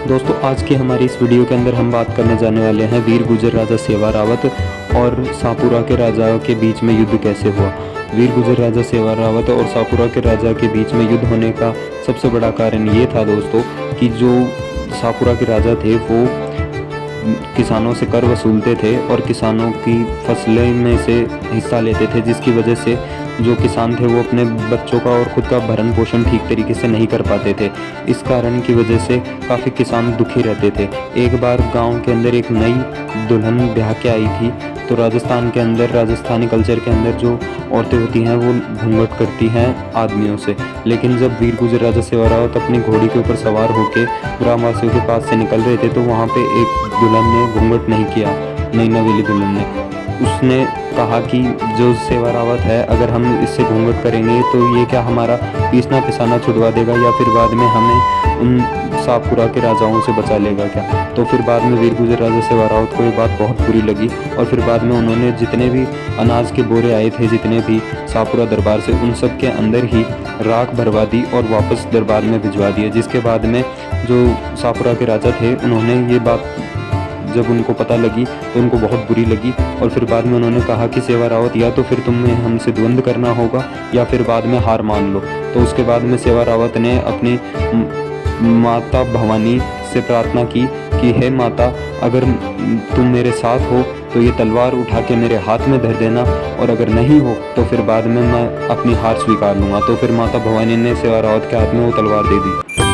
दोस्तों आज की हमारी इस वीडियो के अंदर हम बात करने जाने वाले हैं वीर गुर्जर राजा सेवा रावत और सापुरा के राजा के बीच में युद्ध कैसे हुआ। वीर गुर्जर राजा सेवा रावत और सापुरा के राजा के बीच में युद्ध होने का सबसे बड़ा कारण ये था दोस्तों कि जो सापुरा के राजा थे वो किसानों से कर वसूलते थे और किसानों की फसलें में से हिस्सा लेते थे, जिसकी वजह से जो किसान थे वो अपने बच्चों का और ख़ुद का भरण पोषण ठीक तरीके से नहीं कर पाते थे। इस कारण की वजह से काफ़ी किसान दुखी रहते थे। एक बार गांव के अंदर एक नई दुल्हन ब्याह के आई थी, तो राजस्थान के अंदर राजस्थानी कल्चर के अंदर जो औरतें होती हैं वो घूंघट करती हैं आदमियों से। लेकिन जब वीर गुर्जर राजा सेवा रावत अपनी घोड़ी के ऊपर सवार होकर ग्रामवासियों के पास से निकल रहे थे, तो वहाँ पे एक दुल्हन ने घूंघट नहीं किया। नई नवेली दुल्हन ने उसने कहा कि जो सेवा रावत है, अगर हम इससे घूंघट करेंगे तो ये क्या हमारा पीसना पिसाना छुड़वा देगा या फिर बाद में हमें उन सापुरा के राजाओं से बचा लेगा क्या। तो फिर बाद में वीर गुर्जर राजा सेवा रावत को ये बात बहुत बुरी लगी और फिर बाद में उन्होंने जितने भी अनाज के बोरे आए थे, जितने भी सापुरा दरबार से, उन सब के अंदर ही राख भरवा दी और वापस दरबार में भिजवा दिए। जिसके बाद में जो सापुरा के राजा थे उन्होंने ये बात जब उनको पता लगी तो उनको बहुत बुरी लगी और फिर बाद में उन्होंने कहा कि सेवा रावत या तो फिर तुम्हें हमसे द्वंद्व करना होगा या फिर बाद में हार मान लो। तो उसके बाद में सेवा रावत ने अपनी माता भवानी से प्रार्थना की कि हे माता, अगर तुम मेरे साथ हो तो ये तलवार उठा के मेरे हाथ में धर देना, और अगर नहीं हो तो फिर बाद में मैं अपनी हार स्वीकार लूँगा। तो फिर माता भवानी ने सेवा रावत के हाथ में वो तलवार दे दी।